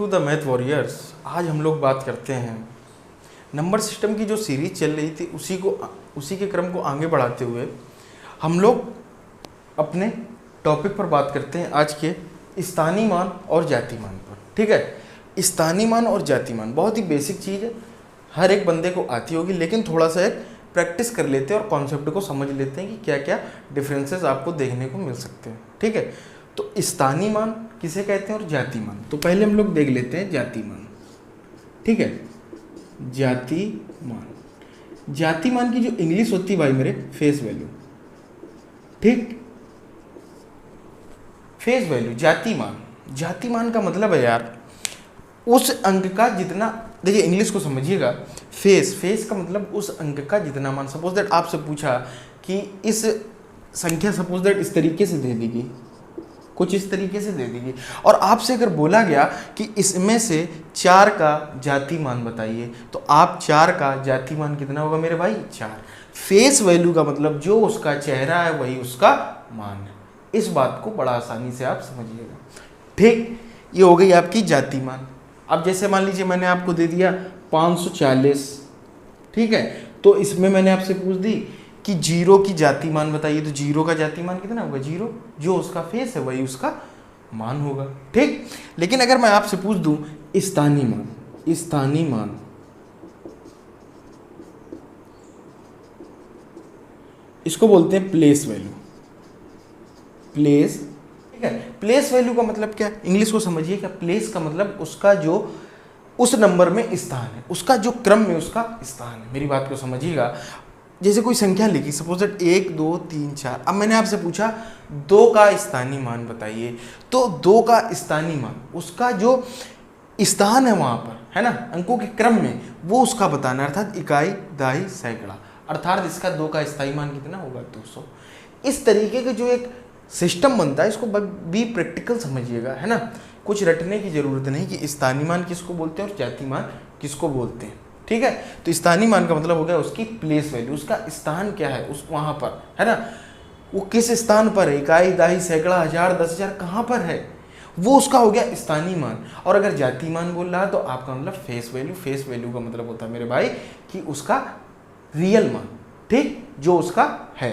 To the math warriors. आज हम लोग बात करते हैं नंबर सिस्टम की जो सीरीज चल रही थी उसी के क्रम को आगे बढ़ाते हुए हम लोग अपने टॉपिक पर बात करते हैं आज के स्थानीय मान और जातिमान पर। ठीक है, स्थानीय मान और जातिमान बहुत ही बेसिक चीज़ है, हर एक बंदे को आती होगी, लेकिन थोड़ा सा एक प्रैक्टिस कर लेते हैं और कॉन्सेप्ट को समझ लेते हैं कि क्या क्या डिफरेंसेस आपको देखने को मिल सकते हैं। ठीक है, तो स्थानीय मान किसे कहते हैं और जातिमान, तो पहले हम लोग देख लेते हैं जातिमान। ठीक है, जातिमान की जो इंग्लिश होती है भाई मेरे, फेस वैल्यू। ठीक, फेस वैल्यू। जातिमान का मतलब है यार उस अंक का जितना, देखिए इंग्लिश को समझिएगा, फेस का मतलब उस अंक का जितना मान। सपोज दैट आपसे पूछा कि इस संख्या सपोज दैट इस तरीके से दे देगी, कुछ इस तरीके से दे देगी, और आपसे अगर बोला गया कि इसमें से 4 का जातिमान बताइए, तो आप 4 का जातिमान कितना होगा मेरे भाई? 4। फेस वैल्यू का मतलब जो उसका चेहरा है वही उसका मान है। इस बात को बड़ा आसानी से आप समझिएगा। ठीक, ये हो गई आपकी जातिमान। अब जैसे मान लीजिए मैंने आपको दे दिया 540, ठीक है, तो इसमें मैंने आपसे पूछ दी कि 0 की जातिमान बताइए, तो 0 का जातिमान कितना होगा? 0। जो उसका फेस है वही उसका मान होगा। ठीक, लेकिन अगर मैं आपसे पूछ दूं स्थानीय मान, इसको बोलते हैं प्लेस वैल्यू। ठीक है, प्लेस वैल्यू का मतलब क्या? इंग्लिश को समझिए, क्या प्लेस का मतलब उसका जो उस नंबर में स्थान है, उसका जो क्रम में उसका स्थान है। मेरी बात को समझिएगा, जैसे कोई संख्या लिखी सपोज दैट 1 2 3 4, अब मैंने आपसे पूछा 2 का स्थानीय मान बताइए, तो 2 का स्थानीय मान उसका जो स्थान है वहाँ पर, है ना, अंकों के क्रम में, वो उसका बताना है, अर्थात इकाई, दहाई, सैकड़ा, अर्थात इसका 2 का स्थायी मान कितना होगा? 200। इस तरीके के जो एक सिस्टम बनता है, इसको भी प्रैक्टिकल समझिएगा, है ना, कुछ रटने की जरूरत नहीं कि स्थानीय मान किसको बोलते हैं और जातिमान किसको बोलते हैं। ठीक है, तो स्थानीय मान का मतलब हो गया उसकी प्लेस वैल्यू, उसका स्थान क्या है उस वहाँ पर, है ना, वो किस स्थान पर है, इकाई, दहाई, सैकड़ा, हजार, 10,000 कहाँ पर है, वो उसका हो गया स्थानीय मान। और अगर जातीय मान बोल रहा है तो आपका मतलब फेस वैल्यू का मतलब होता है मेरे भाई कि उसका रियल मान, ठीक, जो उसका है।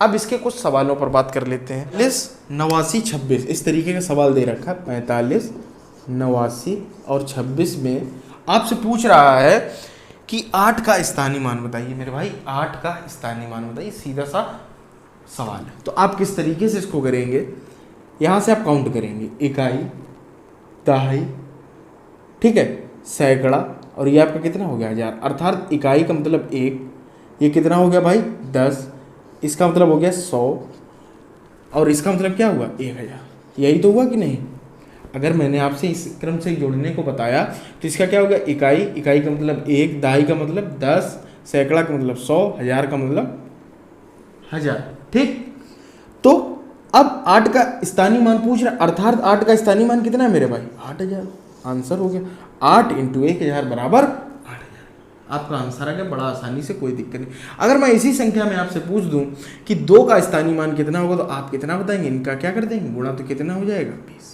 अब इसके कुछ सवालों पर बात कर लेते हैं। 45, 89, 26 इस तरीके का सवाल दे रखा है। 45, 89 और 26 में आपसे पूछ रहा है कि 8 का स्थानीय मान बताइए मेरे भाई, 8 का स्थानीय मान बताइए। सीधा सा सवाल है, तो आप किस तरीके से इसको करेंगे? यहाँ से आप काउंट करेंगे, इकाई, दहाई, ठीक है, सैकड़ा, और ये आपका कितना हो गया? 1000। अर्थात इकाई का मतलब 1, ये कितना हो गया भाई? 10, इसका मतलब हो गया 100, और इसका मतलब क्या हुआ? 1000। यही तो हुआ कि नहीं? अगर मैंने आपसे इस क्रम से जोड़ने को बताया तो इसका क्या होगा? इकाई का मतलब 1, दहाई का मतलब 10, सैकड़ा का मतलब 100, हजार का मतलब 1000। ठीक, तो अब 8 का स्थानीय मान पूछ रहा, अर्थात 8 का स्थानीय मान कितना है मेरे भाई? 8000। आंसर हो गया 8 × 1000 बराबर 8000। आपका आंसर आ गया, बड़ा आसानी से, कोई दिक्कत नहीं। अगर मैं इसी संख्या में आपसे पूछ दूं कि 2 का स्थानीय मान कितना होगा, तो आप कितना बताएंगे? इनका क्या कर देंगे? गुणा, तो कितना हो जाएगा? 20।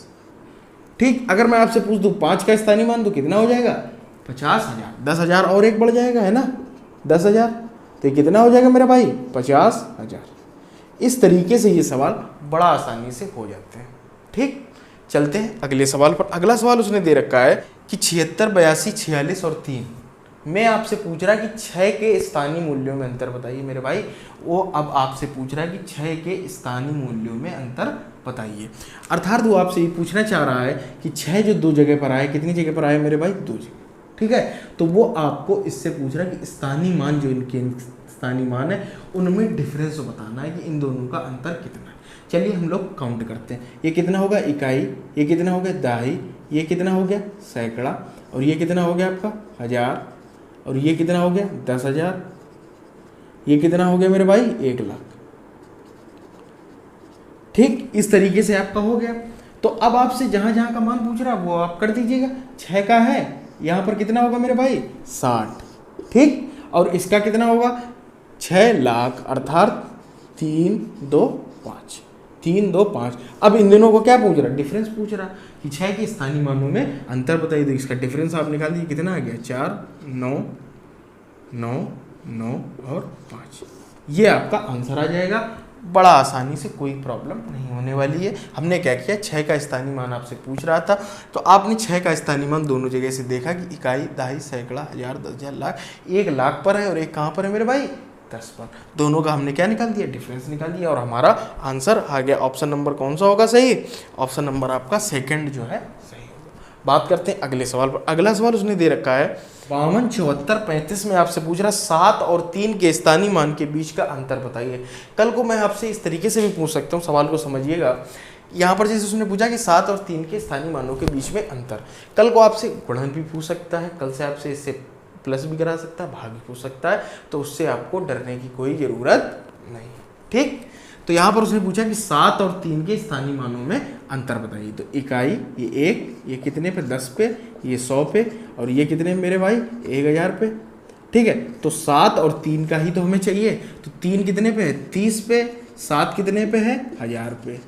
ठीक, अगर मैं आपसे पूछ दूं 5 का स्थानीय मान, तो कितना हो जाएगा? 50,000। 10,000 और एक बढ़ जाएगा, है ना, 10,000, तो कितना हो जाएगा मेरा भाई? 50,000। इस तरीके से ये सवाल बड़ा आसानी से हो जाते हैं। ठीक, चलते हैं अगले सवाल पर। अगला सवाल उसने दे रखा है कि 76, 82, 46 और 3 में आपसे पूछ रहा है कि 6 के स्थानीय मूल्यों में अंतर बताइए मेरे भाई। वो अब आपसे पूछ रहा है कि 6 के स्थानीय मूल्यों में अंतर बताइए, अर्थात वो आपसे ये पूछना चाह रहा है कि 6 जो 2 जगह पर आए, कितनी जगह पर आए मेरे भाई? 2 जगह। ठीक है, तो वो आपको इससे पूछ रहा है कि स्थानीय मान, जो इनके स्थानीय मान है, उनमें डिफरेंस बताना है कि इन दोनों का अंतर कितना है। चलिए हम लोग काउंट करते हैं। ये कितना होगा? इकाई, ये कितना हो गया? दहाई, ये कितना हो गया? सैकड़ा, और ये कितना हो गया आपका? 1000, और ये कितना हो गया? 10,000, ये कितना हो गया मेरे भाई? 1,00,000। ठीक, इस तरीके से आपका हो गया। तो अब आपसे जहां जहां का मान पूछ रहा है वो आप कर दीजिएगा। 6 का है, यहां पर कितना होगा मेरे भाई? 60। ठीक, और इसका कितना होगा? 6,00,000, अर्थात 3, 2, 5। 3 2 5। अब इन दोनों को क्या पूछ रहा, डिफरेंस पूछ रहा कि 6 के स्थानीय मानों में अंतर बताइए। तो इसका डिफरेंस आप निकाल दीजिए, कितना आ गया 4 9 9 9 और 5। ये आपका आंसर आ जाएगा। बड़ा आसानी से, कोई प्रॉब्लम नहीं होने वाली है। हमने क्या किया, 6 का स्थानीय मान आपसे पूछ रहा था तो आपने 6 का स्थानीय मान दोनों जगह से देखा कि इकाई, दहाई, सैकड़ा, हजार, 10,000, लाख। एक लाख पर है और एक कहाँ पर है मेरे भाई, 10 पर। दोनों का हमने क्या निकाल दिया, डिफरेंस निकाल दिया और हमारा आंसर आ गया। ऑप्शन नंबर कौन सा होगा सही, ऑप्शन नंबर आपका सेकंड जो है सही होगा। बात करते हैं अगले सवाल पर। अगला सवाल उसने दे रखा है 52 74 35 में आपसे पूछ रहा 7 और 3 के स्थानीय मान के बीच का अंतर बताइए। कल को मैं आपसे इस तरीके से भी पूछ सकता हूँ, सवाल को समझिएगा। यहाँ पर जैसे उसने पूछा कि 7 और 3 के स्थानीय मानों के बीच में अंतर, कल को आपसे गुणन भी पूछ सकता है, कल से आपसे इससे प्लस भी करा सकता है, भाग भी पूछ सकता है। तो उससे आपको डरने की कोई ज़रूरत नहीं, ठीक। तो यहाँ पर उसने पूछा कि 7 और 3 के स्थानीय मानों में अंतर बताइए। तो इकाई ये 1, ये कितने पे 10 पे, ये 100 पे, और ये कितने मेरे भाई 1000 पे, ठीक है। तो 7 और 3 का ही तो हमें चाहिए। तो 3 कितने पे है 30 पे, 7 कितने पे है 1000 पे,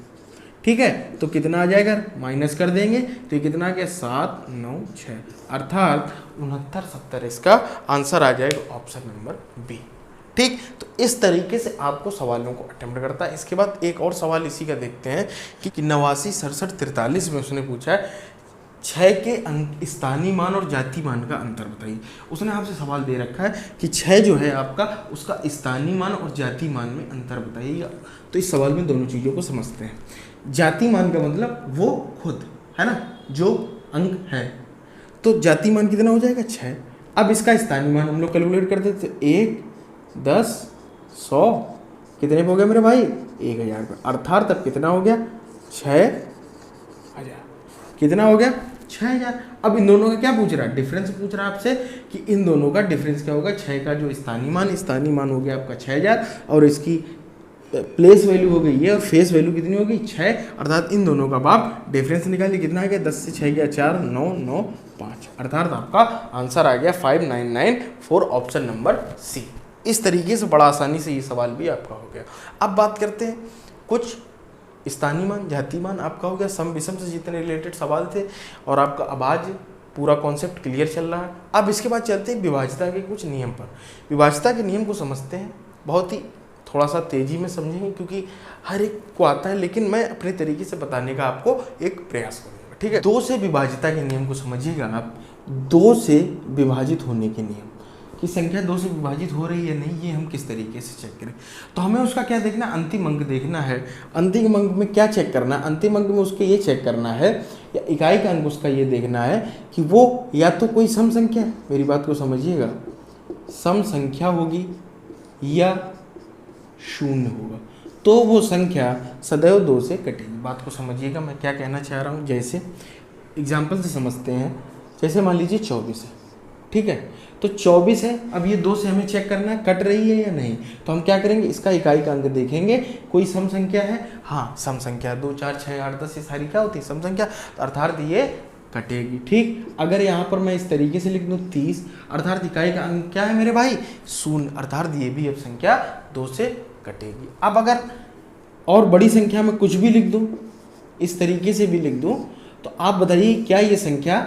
ठीक है। तो कितना आ जाएगा, माइनस कर देंगे तो ये कितना आ गया 7 9 6, अर्थात 69 70 इसका आंसर आ जाएगा ऑप्शन नंबर बी, ठीक। तो इस तरीके से आपको सवालों को अटेम्प्ट करता है। इसके बाद एक और सवाल इसी का देखते हैं कि 89 67 43 में उसने पूछा है 6 के स्थानीय मान और जाति मान का अंतर बताइए। उसने आपसे सवाल दे रखा है कि 6 जो है आपका, उसका स्थानीय मान और जाति मान में अंतर बताइएगा। तो इस सवाल में दोनों चीज़ों को समझते हैं। जाति मान का मतलब वो खुद है ना, जो अंक है। तो जाति मान कितना हो जाएगा 6। अब इसका स्थानीय मान हम लोग कैलकुलेट करते थे, 1 10 100 कितने पे हो गया मेरे भाई 1000 पे, अर्थात तब कितना हो गया 6000, कितना हो गया 6000। अब इन दोनों का क्या पूछ रहा है, डिफरेंस पूछ रहा है आपसे कि इन दोनों का डिफरेंस क्या होगा। 6 का जो स्थानीय मान हो गया आपका 6000 और इसकी प्लेस वैल्यू हो गई ये और फेस वैल्यू कितनी होगी 6, अर्थात इन दोनों का आप डिफरेंस निकालिए, कितना आ गया 10 से 6 गया 4 9 9 5, अर्थात आपका आंसर आ गया 5994 ऑप्शन नंबर सी। इस तरीके से बड़ा आसानी से ये सवाल भी आपका हो गया। अब बात करते हैं कुछ स्थानीय मान जाति मान आपका हो गया, सम विषम से जितने रिलेटेड सवाल थे और आपका अब आज पूरा कॉन्सेप्ट क्लियर चल रहा है। अब इसके बाद चलते हैं विभाज्यता के कुछ नियम पर। विभाज्यता के नियम को समझते हैं, बहुत ही थोड़ा सा तेजी में समझेंगे क्योंकि हर एक को आता है, लेकिन मैं अपने तरीके से बताने का आपको एक प्रयास करूँगा, ठीक है। 2 से विभाज्यता के नियम को समझिएगा आप। 2 से विभाजित होने के नियम कि संख्या 2 से विभाजित हो रही है नहीं, ये हम किस तरीके से चेक करें। तो हमें उसका क्या देखना, अंतिम अंक देखना है। अंतिम अंक में क्या चेक करना है, अंतिम अंक में उसके ये चेक करना है या इकाई का अंक उसका ये देखना है कि वो या तो कोई सम संख्या, मेरी बात को समझिएगा, सम संख्या होगी या शून्य होगा, तो वो संख्या सदैव 2 से कटेगी। बात को समझिएगा मैं क्या कहना चाह रहा हूँ। जैसे एग्जाम्पल से समझते हैं, जैसे मान लीजिए 24 है, ठीक है। तो 24 है, अब ये 2 से हमें चेक करना है कट रही है या नहीं। तो हम क्या करेंगे, इसका इकाई का अंक देखेंगे, कोई सम संख्या है, हाँ सम संख्या 2 4 6 8 10 ये सारी क्या होती है सम संख्या, अर्थात ये कटेगी, ठीक। अगर यहाँ पर मैं इस तरीके से लिख दूँ 30, अर्थात इकाई का अंक क्या है मेरे भाई 0, अर्थात ये भी अब संख्या 2 से कटेगी। अब अगर और बड़ी संख्या में कुछ भी लिख दूँ, इस तरीके से भी लिख दूँ, तो आप बताइए क्या ये संख्या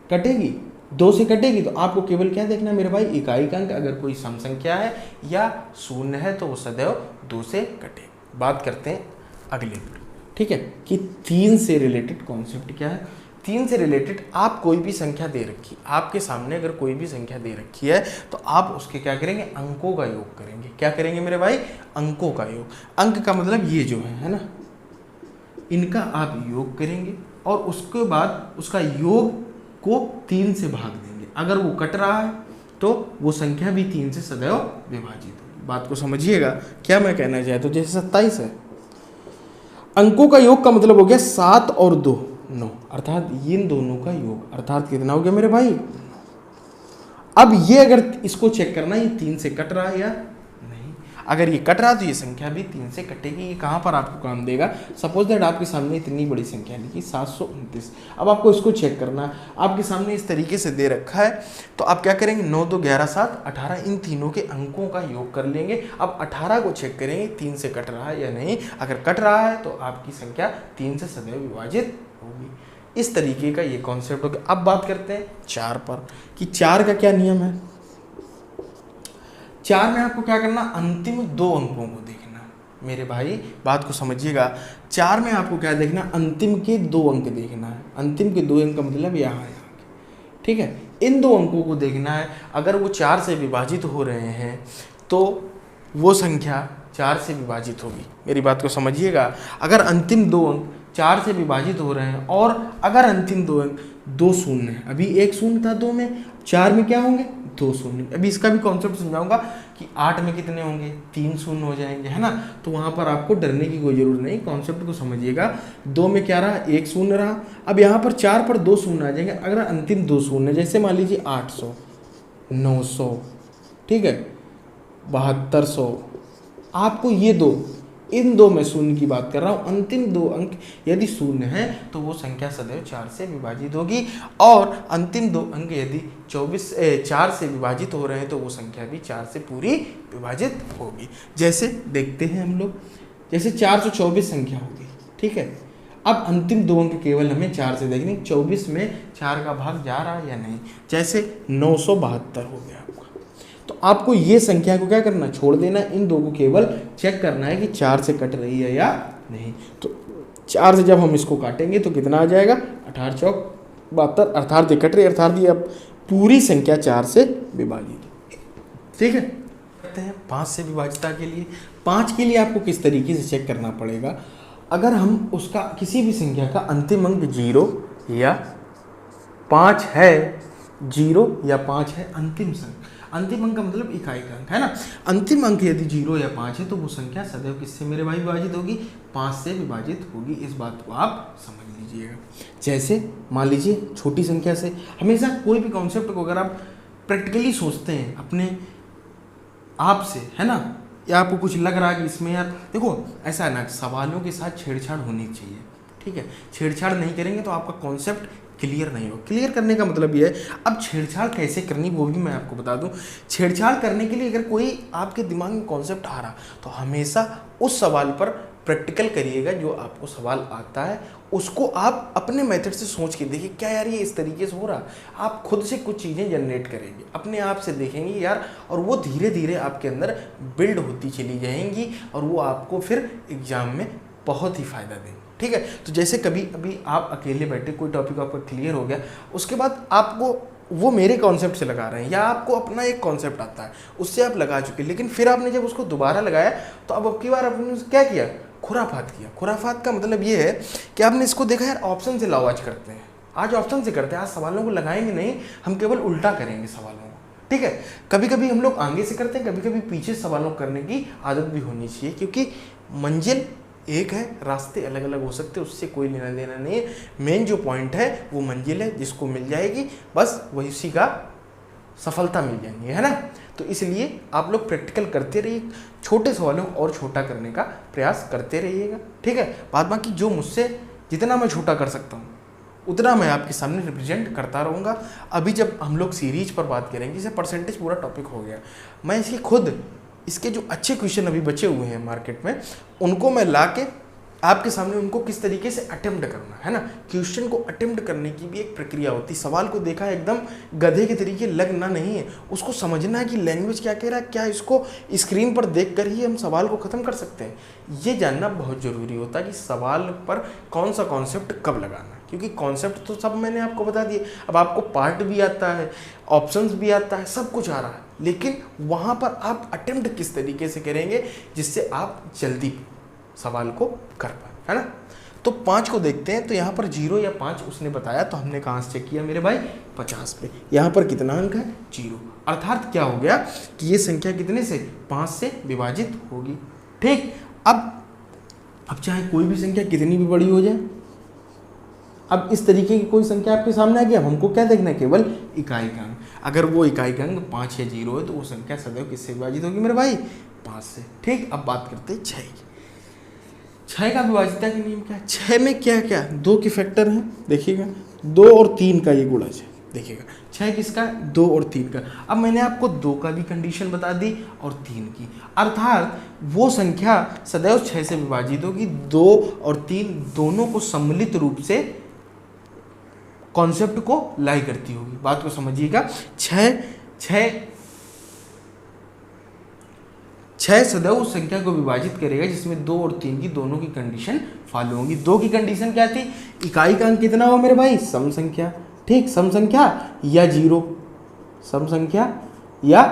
कटेगी, 2 से कटेगी। तो आपको केवल क्या देखना है मेरे भाई, इकाई का अंक अगर कोई सम संख्या है या शून्य है तो वो सदैव 2 से कटेगी। बात करते हैं अगले पर, ठीक है, कि 3 से रिलेटेड कॉन्सेप्ट क्या है। 3 से रिलेटेड आप कोई भी संख्या दे रखी, आपके सामने अगर कोई भी संख्या दे रखी है तो आप उसके क्या करेंगे, अंकों का योग करेंगे। क्या करेंगे मेरे भाई, अंकों का योग। अंक का मतलब ये जो है ना, इनका आप योग करेंगे और उसके बाद उसका योग को 3 से भाग देंगे। अगर वो कट रहा है तो वो संख्या भी 3 से सदैव विभाजित होगी। बात को समझिएगा क्या मैं कहना चाहता हूँ। जैसे 27 है, अंकों का योग का मतलब हो गया 7 और 2 9, अर्थात इन दोनों का योग, अर्थात कितना हो गया मेरे भाई। अब ये अगर इसको चेक करना, ये 3 से कट रहा है या नहीं। अगर ये कट रहा तो ये संख्या भी 3 से कटेगी। ये कहाँ पर आपको काम देगा? सपोज दैट आपके सामने इतनी बड़ी संख्या लिखी 729। अब आपको इसको चेक करना है, आपके सामने इस तरीके से दे रखा है, तो आप क्या करेंगे? 9 2 11 7 18, इन तीनों के अंकों का योग कर लेंगे। अब 18 को चेक करेंगे 3 से कट रहा है या नहीं। अगर कट रहा है तो आपकी संख्या 3 से सदैव विभाजित होगी। इस तरीके का ये कॉन्सेप्ट हो गया। अब बात करते हैं 4 पर कि 4 का क्या नियम है। 4 में आपको क्या करना? अंतिम 2 अंकों को देखना। मेरे भाई बात को समझिएगा, 4 में आपको क्या देखना? अंतिम के 2 अंक देखना है। अंतिम के 2 अंक का मतलब यहाँ है, ठीक है। इन 2 अंकों को देखना है। अगर वो 4 से विभाजित हो रहे हैं तो वो संख्या 4 से विभाजित होगी। मेरी बात को समझिएगा, अगर अंतिम 2 अंक 4 से विभाजित हो रहे हैं और अगर अंतिम 2 अंक 2 शून्य है, अभी 1 शून्य था 2 में, 4 में क्या होंगे? 2 शून्य। अभी इसका भी कॉन्सेप्ट समझाऊंगा कि 8 में कितने होंगे? 3 शून्य हो जाएंगे, है ना। तो वहाँ पर आपको डरने की कोई जरूरत नहीं, कॉन्सेप्ट को समझिएगा। 2 में क्या रहा? 1 शून्य रहा। अब यहाँ पर 4 पर 2 शून्य आ जाएंगे। अगर अंतिम 2 शून्य, जैसे मान लीजिए 800, 900, ठीक है, 7200, आपको ये इन 2 में शून्य की बात कर रहा हूँ। अंतिम 2 अंक यदि शून्य है तो वो संख्या सदैव 4 से विभाजित होगी, और अंतिम 2 अंक यदि 4 से विभाजित हो रहे हैं तो वो संख्या भी 4 से पूरी विभाजित होगी। जैसे देखते हैं हम लोग, जैसे 424 संख्या होगी, ठीक है। अब अंतिम 2 अंक केवल हमें 4 से देखने, 24 में 4 का भाग जा रहा है या नहीं। जैसे 972 हो गया आपका, तो आपको ये संख्या को क्या करना? छोड़ देना। इन 2 को केवल चेक करना है कि 4 से कट रही है या नहीं। तो 4 से जब हम इसको काटेंगे तो कितना आ जाएगा? 18 चौक 72, अर्थात ये कट रही है, अर्थात ये अब पूरी संख्या 4 से विभाजित, ठीक है। कहते हैं 5 से विभाजिता के लिए। 5 के लिए आपको किस तरीके से चेक करना पड़ेगा? अगर हम उसका किसी भी संख्या का अंतिम अंक 0 या 5 है, 0 या 5 है अंतिम संख्या, अंतिम अंक का मतलब इकाई का अंक, है ना। अंतिम अंक यदि 0 या 5 है तो वो संख्या सदैव किससे मेरे भाई विभाजित होगी? 5 से विभाजित होगी। इस बात को आप समझ लीजिएगा। जैसे मान लीजिए छोटी संख्या से, हमेशा कोई भी कॉन्सेप्ट को अगर आप प्रैक्टिकली सोचते हैं अपने आप से, है ना, या आपको कुछ लग रहा है कि इसमें यार देखो ऐसा है ना, सवालों के साथ छेड़छाड़ होनी चाहिए, ठीक है। छेड़छाड़ नहीं करेंगे तो आपका कॉन्सेप्ट क्लियर नहीं हो। क्लियर करने का मतलब ये है, अब छेड़छाड़ कैसे करनी वो भी मैं आपको बता दूं। छेड़छाड़ करने के लिए अगर कोई आपके दिमाग में कॉन्सेप्ट आ रहा तो हमेशा उस सवाल पर प्रैक्टिकल करिएगा। जो आपको सवाल आता है उसको आप अपने मेथड से सोच के देखिए, क्या यार ये इस तरीके से हो रहा। आप खुद से कुछ चीज़ें जनरेट करेंगे, अपने आप से देखेंगे यार, और वो धीरे धीरे आपके अंदर बिल्ड होती चली जाएंगी और वो आपको फिर एग्जाम में बहुत ही फ़ायदा देंगे, ठीक है। तो जैसे कभी अभी आप अकेले बैठे, कोई टॉपिक आपका क्लियर हो गया, उसके बाद आपको वो मेरे कॉन्सेप्ट से लगा रहे हैं या आपको अपना एक कॉन्सेप्ट आता है उससे आप लगा चुके, लेकिन फिर आपने जब उसको दोबारा लगाया तो अब की बार आपने क्या किया? खुराफात किया। खुराफात का मतलब ये है कि आपने इसको देखा यार ऑप्शन से लाओ, आज करते हैं, आज ऑप्शन से करते हैं, आज सवालों को लगाएंगे नहीं, हम केवल उल्टा करेंगे सवालों को, ठीक है। कभी कभी हम लोग आगे से करते हैं, कभी कभी पीछे सवालों करने की आदत भी होनी चाहिए, क्योंकि मंजिल एक है, रास्ते अलग अलग हो सकते हैं, उससे कोई लेना देना नहीं है। मेन जो पॉइंट है वो मंजिल है, जिसको मिल जाएगी बस वही उसी का सफलता मिल जाएगी, है ना। तो इसलिए आप लोग प्रैक्टिकल करते रहिए, छोटे सवालों को और छोटा करने का प्रयास करते रहिएगा, ठीक है। बाद बाकी जो मुझसे जितना मैं छोटा कर सकता हूँ उतना मैं आपके सामने रिप्रेजेंट करता रहूँगा। अभी जब हम लोग सीरीज पर बात करेंगे, जैसे परसेंटेज पूरा टॉपिक हो गया, मैं इसके जो अच्छे क्वेश्चन अभी बचे हुए हैं मार्केट में, उनको मैं ला के आपके सामने उनको किस तरीके से अटेम्प्ट करना है ना। क्वेश्चन को अटेम्प्ट करने की भी एक प्रक्रिया होती है। सवाल को देखा एकदम गधे के तरीके लगना नहीं है, उसको समझना है कि लैंग्वेज क्या कह रहा है, क्या इसको स्क्रीन पर देख कर ही हम सवाल को ख़त्म कर सकते हैं। ये जानना बहुत ज़रूरी होता है कि सवाल पर कौन सा कॉन्सेप्ट कब लगाना, क्योंकि कॉन्सेप्ट तो सब मैंने आपको बता दिए। अब आपको पार्ट भी आता है, ऑप्शंस भी आता है, सब कुछ आ रहा है, लेकिन वहाँ पर आप अटेम्प्ट किस तरीके से करेंगे जिससे आप जल्दी सवाल को कर पाए, है ना। तो 5 को देखते हैं। तो यहाँ पर 0 या 5 उसने बताया, तो हमने कहाँ से चेक किया मेरे भाई? 50 पे। यहाँ पर कितना अंक है? 0। अर्थात क्या हो गया कि ये संख्या कितने से? 5 से विभाजित होगी, ठीक। अब चाहे कोई भी संख्या कितनी भी बड़ी हो जाए, अब इस तरीके की कोई संख्या आपके सामने आ गई, अब हमको क्या देखना है, केवल इकाई का अंक। अगर वो इकाई का अंक 5 या 0 है तो वो संख्या सदैव किससे विभाजित होगी मेरे भाई, 5 से। ठीक, अब बात करते हैं 6 की। 6 का विभाजिता का नियम क्या है, 6 में क्या क्या 2 के फैक्टर हैं, देखिएगा 2 और 3 का ये गुणज है, देखिएगा 6 किसका, 2 और 3 का। अब मैंने आपको 2 का भी कंडीशन बता दी और 3 की, अर्थात वो संख्या सदैव 6 से विभाजित होगी, 2 और 3 दोनों को सम्मिलित रूप से कॉन्सेप्ट को लाई करती होगी। बात को समझिएगा, 6 सदैव उस संख्या को विभाजित करेगा जिसमें 2 और 3 की दोनों की कंडीशन फॉलो होंगी। 2 की कंडीशन क्या थी, इकाई का अंक कितना हो मेरे भाई, सम संख्या। ठीक, सम संख्या या 0, सम संख्या या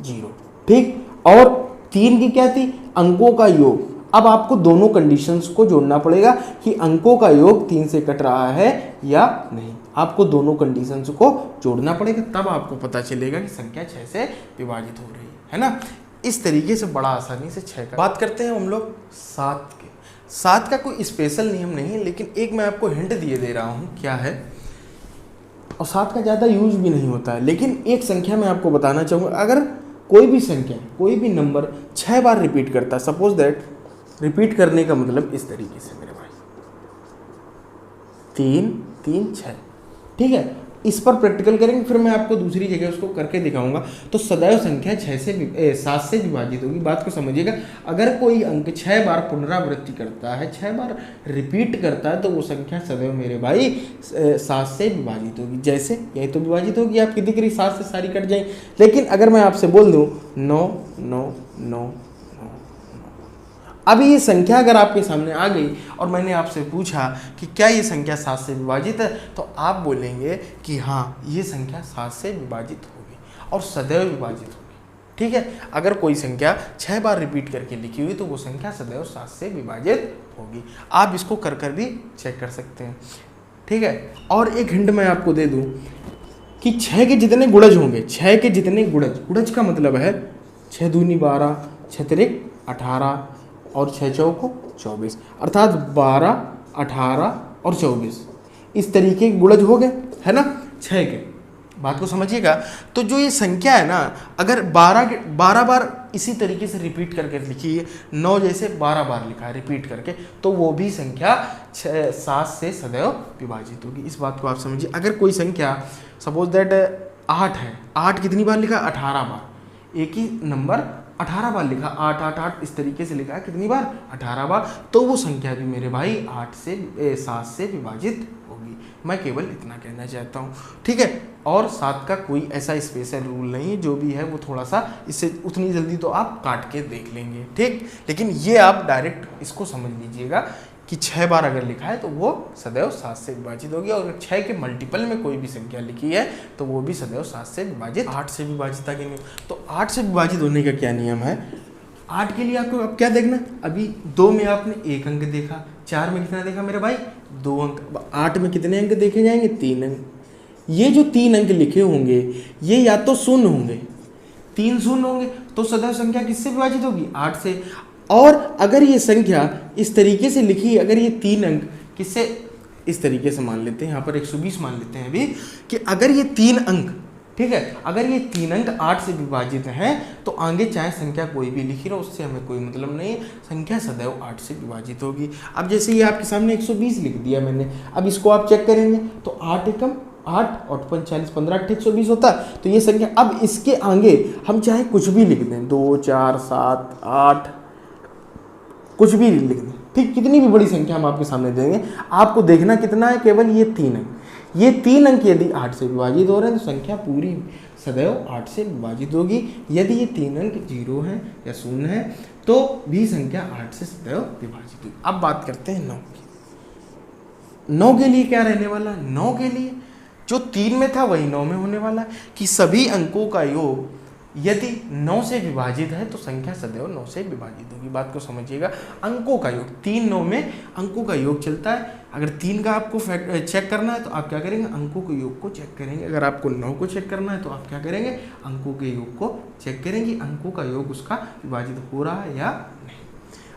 0। ठीक, और 3 की क्या थी, अंकों का योग। अब आपको दोनों कंडीशंस को जोड़ना पड़ेगा कि अंकों का योग 3 से कट रहा है या नहीं। आपको दोनों कंडीशंस को जोड़ना पड़ेगा, तब आपको पता चलेगा कि संख्या 6 से विभाजित हो रही है ना। इस तरीके से बड़ा आसानी से 6 का। बात करते हैं हम लोग 7 के। 7 का कोई स्पेशल नियम नहीं है, लेकिन एक मैं आपको हिंट दिए दे रहा हूँ, क्या है, और 7 का ज़्यादा यूज भी नहीं होता है, लेकिन एक संख्या मैं आपको बताना चाहूँगा। अगर कोई भी संख्या, कोई भी नंबर 6 बार रिपीट करता है, सपोज दैट, रिपीट करने का मतलब इस तरीके से मेरे भाई, 3 3 6, ठीक है। इस पर प्रैक्टिकल करेंगे, फिर मैं आपको दूसरी जगह उसको करके दिखाऊंगा। तो सदैव संख्या 7 से विभाजित होगी। बात को समझिएगा, अगर कोई अंक 6 बार पुनरावृत्ति करता है, 6 बार रिपीट करता है, तो वो संख्या सदैव मेरे भाई 7 से विभाजित होगी। जैसे यही तो विभाजित होगी, आपकी दिख रही 7 से सारी कट जाएंगी। लेकिन अगर मैं आपसे बोल दूँ 9 9 9, अभी ये संख्या अगर आपके सामने आ गई और मैंने आपसे पूछा कि क्या ये संख्या 7 से विभाजित है, तो आप बोलेंगे कि हाँ, ये संख्या 7 से विभाजित होगी और सदैव विभाजित होगी। ठीक है, अगर कोई संख्या 6 बार रिपीट करके लिखी हुई तो वो संख्या सदैव 7 से विभाजित होगी। आप इसको कर कर भी चेक कर सकते हैं। ठीक है, और एक हिंट मैं आपको दे दूँ कि 6 के जितने गुणज होंगे, 6 के जितने गुणज का मतलब है 6 दूनी 12, 6 तिरिक 18 और 6 चौको 24, अर्थात 12, 18 और 24 इस तरीके के गुणज हो गए, है ना 6 के। बात को समझिएगा, तो जो ये संख्या है ना, अगर 12 बार इसी तरीके से रिपीट करके लिखी है, 9 जैसे 12 बार लिखा है रिपीट करके, तो वो भी संख्या 7 से सदैव विभाजित होगी। इस बात को आप समझिए। अगर कोई संख्या सपोज दैट 8 है, 8 कितनी बार लिखा, 18 बार, एक ही नंबर 18 बार लिखा, 8 8 8 इस तरीके से लिखा है, कितनी बार, 18 बार, तो वो संख्या भी मेरे भाई 7 से विभाजित होगी। मैं केवल इतना कहना चाहता हूँ। ठीक है, और 7 का कोई ऐसा स्पेशल रूल नहीं है, जो भी है वो थोड़ा सा इससे उतनी जल्दी तो आप काट के देख लेंगे। ठीक, लेकिन ये आप डायरेक्ट इसको समझ लीजिएगा कि 6 बार अगर लिखा है तो वो सदैव 7 से विभाजित होगी, और अगर 6 के मल्टीपल में कोई भी संख्या लिखी है तो वो भी सदैव 7 से विभाजित। 8 से विभाजिता के नियम, तो 8 से विभाजित होने का क्या नियम है, 8 के लिए आपको अब क्या देखना, अभी 2 में आपने 1 अंक देखा, 4 में कितना देखा मेरे भाई, 2 अंक, 8 में कितने अंक देखे जाएंगे, 3 अंक। ये जो 3 अंक लिखे होंगे ये या तो शून्य होंगे, 3 शून्य होंगे, तो सदैव संख्या किससे विभाजित होगी, 8 से। और अगर ये संख्या इस तरीके से लिखी, अगर ये 3 अंक किससे, इस तरीके से मान लेते हैं, यहाँ पर 120 मान लेते हैं अभी, कि अगर ये 3 अंक, ठीक है, अगर ये 3 अंक 8 से विभाजित हैं, तो आगे चाहे संख्या कोई भी लिखी रहो, उससे हमें कोई मतलब नहीं, संख्या सदैव 8 से विभाजित होगी। अब जैसे ये आपके सामने 120 लिख दिया मैंने, अब इसको आप चेक करेंगे तो 8 एकम 8 और 45 15 8 120 होता है, तो ये संख्या, अब इसके आगे हम चाहे कुछ भी लिख दें, 2 4 7 8 कुछ भी लिख दें, ठीक, कितनी भी बड़ी संख्या हम आपके सामने देंगे, आपको देखना कितना है, केवल ये 3 अंक। ये 3 अंक यदि 8 से विभाजित हो रहे हैं तो संख्या पूरी सदैव 8 से विभाजित होगी। यदि ये 3 अंक 0 है या 0 है तो भी संख्या 8 से सदैव विभाजित होगी। अब बात करते हैं 9 की। 9 के लिए क्या रहने वाला है, 9 के लिए जो 3 में था वही 9 में होने वाला है, कि सभी अंकों का योग यदि 9 से विभाजित है तो संख्या सदैव 9 से विभाजित होगी। बात को समझिएगा, अंकों का योग 3 9 में अंकों का योग चलता है। अगर 3 का आपको चेक करना है तो आप क्या करेंगे, अंकों के योग को चेक करेंगे। अगर आपको 9 को चेक करना है तो आप क्या करेंगे, अंकों के योग को चेक करेंगे, अंकों का योग उसका विभाजित हो रहा है या नहीं।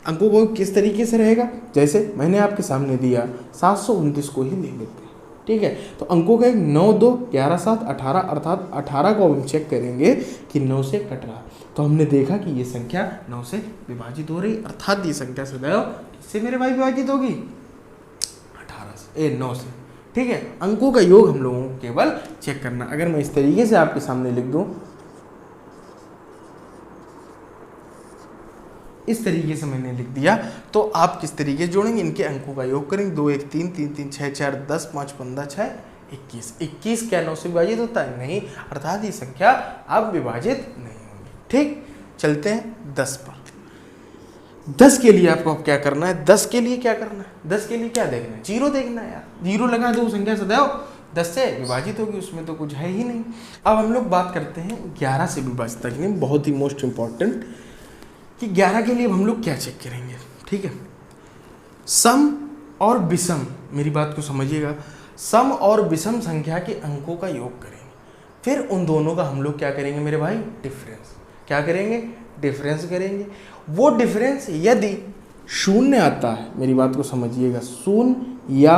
अंकों को किस तरीके से रहेगा, जैसे मैंने आपके सामने दिया 729 को ही ले लेते हैं, ठीक है। तो अंकों का एक 9, 2, 11, 7, 18, अर्थात 18 को हम चेक करेंगे कि 9 से कट रहा, तो हमने देखा कि ये संख्या 9 से विभाजित हो रही, अर्थात ये संख्या सदैव किससे मेरे भाई विभाजित होगी, 9 से, ठीक है। अंकों का योग हम लोगों को केवल चेक करना। अगर मैं इस तरीके से आपके सामने लिख दूं, इस तरीके से मैंने लिख दिया, तो आप किस तरीके से जोड़ेंगे, इनके अंकों का योग करेंगे, 2, 1, 3, 3, 3, 6, 4, 10, 5, 15, 6, 21। 21 क्या 9 से विभाजित होता है, नहीं, अर्थात ये संख्या अब विभाजित नहीं होगी, ठीक। चलते हैं 10 पर। 10 के लिए आपको अब क्या करना है, 10 के लिए क्या करना है, 10 के लिए क्या देखना है, 0 देखना है यार, 0 लगा दो, संख्या सदैव 10 से विभाजित होगी, उसमें तो कुछ है ही नहीं। अब हम लोग बात करते हैं 11 से विभाजित करने, बहुत ही मोस्ट इंपॉर्टेंट, कि 11 के लिए हम लोग क्या चेक करेंगे, ठीक है। सम और विषम, मेरी बात को समझिएगा, सम और विषम संख्या के अंकों का योग करेंगे, फिर उन दोनों का हम लोग क्या करेंगे मेरे भाई, डिफरेंस। क्या करेंगे, डिफरेंस करेंगे। वो डिफरेंस यदि शून्य आता है, मेरी बात को समझिएगा, शून्य या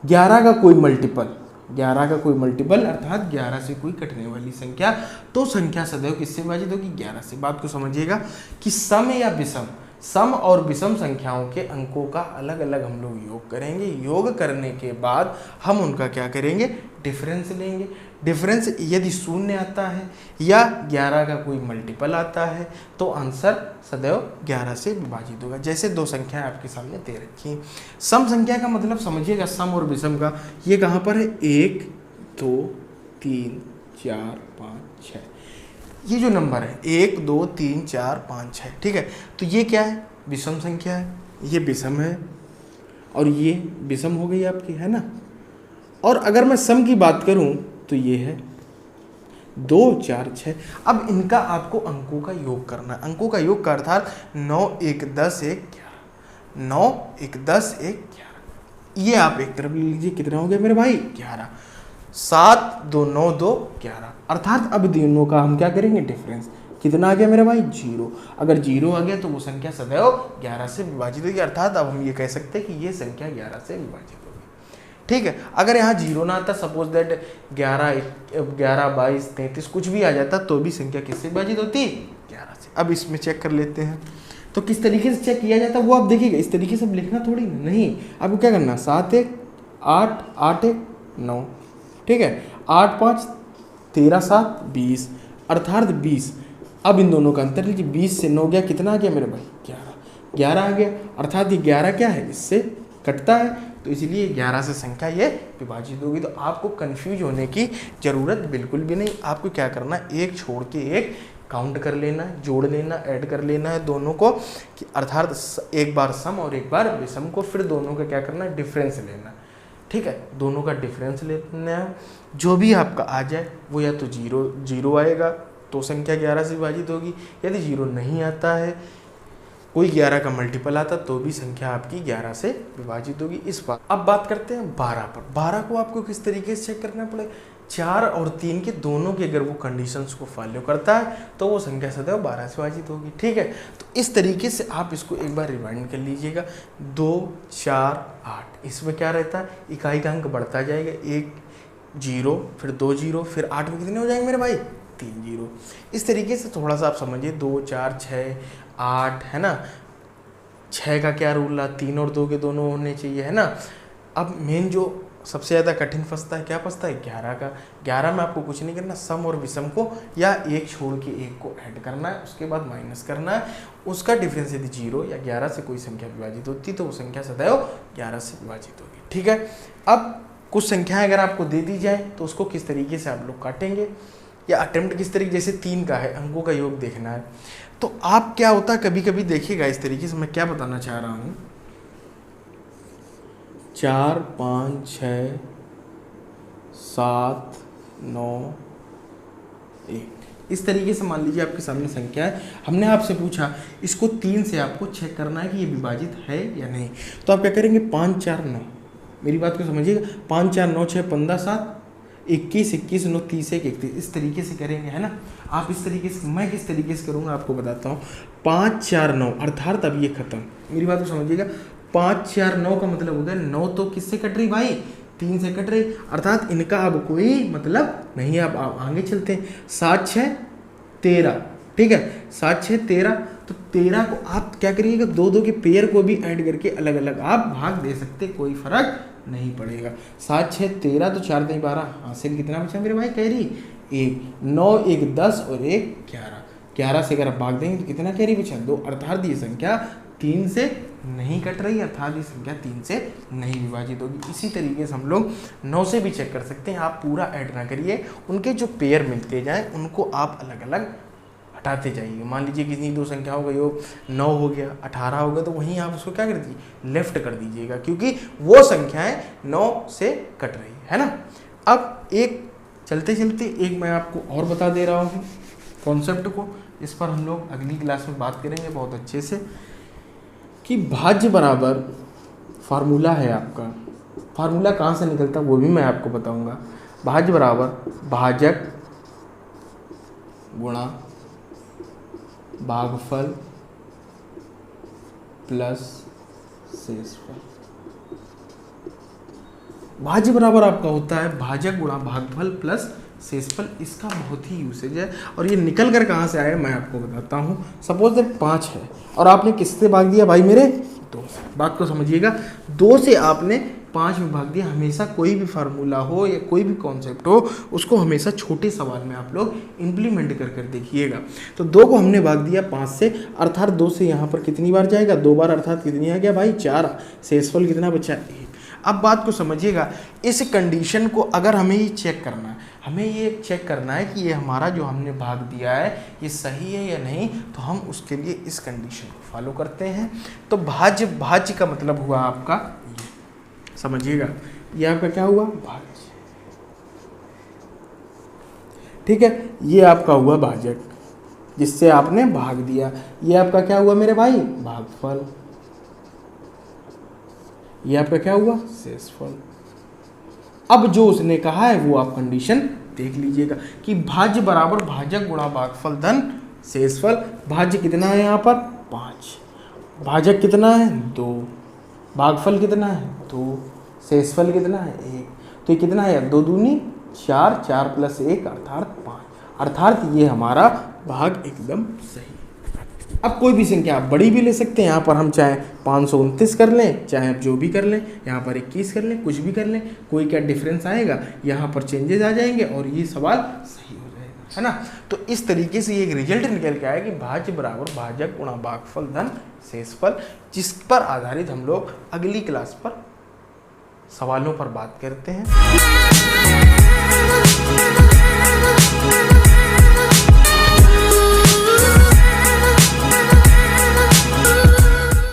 11 का कोई मल्टीपल, 11 का कोई मल्टीपल अर्थात 11 से कोई कटने वाली संख्या, तो संख्या सदैव किससे विभाजित होगी, 11 से। बात को समझिएगा कि सम या विषम, सम और विषम संख्याओं के अंकों का अलग अलग हम लोग योग करेंगे। योग करने के बाद हम उनका क्या करेंगे, डिफरेंस लेंगे। डिफरेंस यदि शून्य आता है या 11 का कोई मल्टीपल आता है तो आंसर सदैव 11 से विभाजित होगा। जैसे दो संख्याएं आपके सामने दे रखी हैं। सम संख्या का मतलब समझिएगा, सम और विषम का, ये कहाँ पर है, 1, 2, 3, 4, 5, 6, ये जो नंबर है 1, 2, 3, 4, 5, 6, ठीक है। तो ये क्या है, विषम संख्या है, ये विषम है और ये विषम हो गई आपकी, है ना। और अगर मैं सम की बात करूं तो ये है 2, 4, 6। अब इनका आपको अंकों का योग करना है। अंकों का योग का अर्थात 9, 1, 10, 1, 11, 9, 1, 10, 1, 11, ये आप एक तरफ ले लीजिए, कितना हो गया मेरे भाई, 11, 7, 2, 9, 2, 11, अर्थात अब दोनों का हम क्या करेंगे, डिफरेंस। कितना आ गया मेरे भाई, 0। अगर 0 आ गया तो वो संख्या सदैव 11 से विभाजित होगी, अर्थात अब हम ये कह सकते हैं कि ये संख्या 11 से विभाजित होगी, ठीक है। अगर यहाँ 0 ना आता, सपोज दैट 11, 22, 33 कुछ भी आ जाता, तो भी संख्या किससे विभाजित होती, 11 से। अब इसमें चेक कर लेते हैं, तो किस तरीके से चेक किया जाता है वो आप देखिएगा। इस तरीके से लिखना थोड़ी नहीं, आपको क्या करना, 7, 1, 8, 8, 1, 9, ठीक है, 8, 5, 13, 7, 20, अर्थात 20। अब इन दोनों का अंतर लीजिए, 20 से 9 गया, कितना आ गया मेरे भाई, 11 आ गया, अर्थात ये 11 क्या है, इससे कटता है, तो इसलिए 11 से संख्या ये विभाजित होगी। तो आपको कंफ्यूज होने की ज़रूरत बिल्कुल भी नहीं। आपको क्या करना है, एक छोड़ के एक काउंट कर लेना है, जोड़ लेना, ऐड कर लेना है दोनों को, कि अर्थात एक बार सम और एक बार विषम को, फिर दोनों का क्या करना है, डिफरेंस लेना, ठीक है। दोनों का डिफरेंस लेना है, जो भी आपका आ जाए वो या तो 0 आएगा तो संख्या 11 से विभाजित होगी, यदि 0 नहीं आता है, कोई 11 का मल्टीपल आता, तो भी संख्या आपकी 11 से विभाजित होगी। इस बात। अब बात करते हैं 12 पर। 12 को आपको किस तरीके से चेक करना पड़ेगा, 4 और 3 के दोनों के अगर वो कंडीशंस को फॉलो करता है तो वो संख्या सदैव 12 से विभाजित होगी, ठीक है। तो इस तरीके से आप इसको एक बार रिवाइंड कर लीजिएगा। 2, 4, 8, इसमें क्या रहता है, इकाई का अंक बढ़ता जाएगा, 1 0, फिर 2 0, फिर 8 में कितने हो जाएंगे मेरे भाई, 3 0। इस तरीके से थोड़ा सा आप समझिए, 2, 4, 6, 8, है ना। 6 का क्या रूल रहा, 3 और 2 के दोनों होने चाहिए, है ना। अब मेन जो सबसे ज़्यादा कठिन फंसता है, क्या फंसता है, 11 का। 11 में आपको कुछ नहीं करना, सम और विषम को या एक छोड़ के एक को ऐड करना है, उसके बाद माइनस करना है, उसका डिफरेंस यदि 0 या 11 से कोई संख्या विभाजित होती तो वो संख्या सदैव 11 से विभाजित होगी, ठीक है। अब कुछ संख्याएं अगर आपको दे दी जाए तो उसको किस तरीके से आप लोग काटेंगे या अटेम्प्ट किस तरीके, जैसे 3 का है, अंकों का योग देखना है, तो आप क्या होता है कभी कभी देखिएगा इस तरीके से, मैं क्या बताना चाह रहा हूँ, 4, 5, 6, 7, 9, 1, इस तरीके से मान लीजिए आपके सामने संख्या है। हमने आपसे पूछा इसको 3 से आपको चेक करना है कि ये विभाजित है या नहीं, तो आप क्या करेंगे, 5, 4, 9, मेरी बात को समझिएगा, 5, 4, 9, 6, 15, 7, 21 21 9 30 1 31, इस तरीके से करेंगे, है ना। आप इस तरीके से, मैं किस तरीके से करूँगा आपको बताता हूँ। 5 4 9 अर्थात अब ये खत्म, मेरी बात को समझिएगा। 5 4 9 का मतलब हो गया 9 तो किससे कट रही भाई, 3 से कट रही, अर्थात इनका अब कोई मतलब नहीं। अब आगे चलते हैं। 7 6 13, ठीक है, 7 6 13, तो 13 को आप क्या करिएगा, 2 2 के पेयर को भी ऐड करके अलग अलग आप भाग दे सकते, कोई फर्क नहीं पड़ेगा। 7 6 13, तो 4 3 12, हासिल कितना बचा मेरे भाई, कैरी 1, 9 1 10 और 1 11, 11 से अगर आप भाग देंगे तो कितना कैरी बचा, 2, अर्थात ये संख्या 3 से नहीं कट रही, अर्थात ये संख्या 3 से नहीं विभाजित होगी। इसी तरीके से हम लोग 9 से भी चेक कर सकते हैं। आप पूरा ऐड ना करिए, उनके जो पेयर मिलते जाए उनको आप अलग अलग हटाते जाइए। मान लीजिए किसी दो संख्याओं का योग 9 हो गया, 18 हो गया, तो वहीं आप उसको क्या कर दीजिए, लेफ्ट कर दीजिएगा, क्योंकि वो संख्याएं 9 से कट रही है ना। अब एक चलते चलते एक मैं आपको और बता दे रहा हूँ कॉन्सेप्ट को, इस पर हम लोग अगली क्लास में बात करेंगे बहुत अच्छे से, कि भाज्य बराबर फार्मूला है आपका, फार्मूला कहाँ से निकलता है वो भी मैं आपको बताऊँगा। भाज्य बराबर भाजक गुणा भागफल प्लस शेषफल। भाज्य बराबर आपका होता है भाजक गुणा भागफल प्लस शेषफल। इसका बहुत ही यूसेज है, और ये निकल कर कहाँ से आया मैं आपको बताता हूँ। सपोज दैट 5 है और आपने किससे भाग दिया भाई मेरे, 2 से। बात को समझिएगा, 2 से आपने 5 में भाग दिया। हमेशा कोई भी फार्मूला हो या कोई भी कॉन्सेप्ट हो, उसको हमेशा छोटे सवाल में आप लोग इम्प्लीमेंट कर कर देखिएगा। तो 2 को हमने भाग दिया 5 से, अर्थात 2 से यहाँ पर कितनी बार जाएगा, 2 बार, अर्थात कितनी आ गया भाई 4। शेषफल कितना बचा, 1। अब बात को समझिएगा, इस कंडीशन को अगर हमें ये चेक करना है, हमें ये चेक करना है कि ये हमारा जो हमने भाग दिया है ये सही है या नहीं, तो हम उसके लिए इस कंडीशन को फॉलो करते हैं। तो भाज्य का मतलब हुआ आपका ये, समझिएगा, ये आपका क्या हुआ, भाज्य, ठीक है। ये आपका हुआ भाजक जिससे आपने भाग दिया। ये आपका क्या हुआ मेरे भाई, भागफल। ये आपका क्या हुआ, शेषफल। अब जो उसने कहा है वो आप कंडीशन देख लीजिएगा कि भाज्य बराबर भाजक गुणा भागफल धन शेषफल। भाज्य कितना है यहाँ पर, 5, भाजक कितना है, 2, भागफल कितना है, 2, शेषफल कितना है, 1। तो ये कितना है, 2 दूनी 4, 4 प्लस 1 अर्थात 5, अर्थात ये हमारा भाग एकदम सही। अब कोई भी संख्या आप बड़ी भी ले सकते हैं, यहाँ पर हम चाहे 529 कर लें, चाहे आप जो भी कर लें, यहाँ पर 21 कर लें, कुछ भी कर लें, कोई क्या डिफरेंस आएगा, यहाँ पर चेंजेस आ जाएंगे और ये सवाल सही हो जाएगा, है ना। तो इस तरीके से ये एक रिजल्ट निकल के आया कि भाज्य बराबर भाजक गुणा भागफल धन शेषफल, जिस पर आधारित हम लोग अगली क्लास पर सवालों पर बात करते हैं।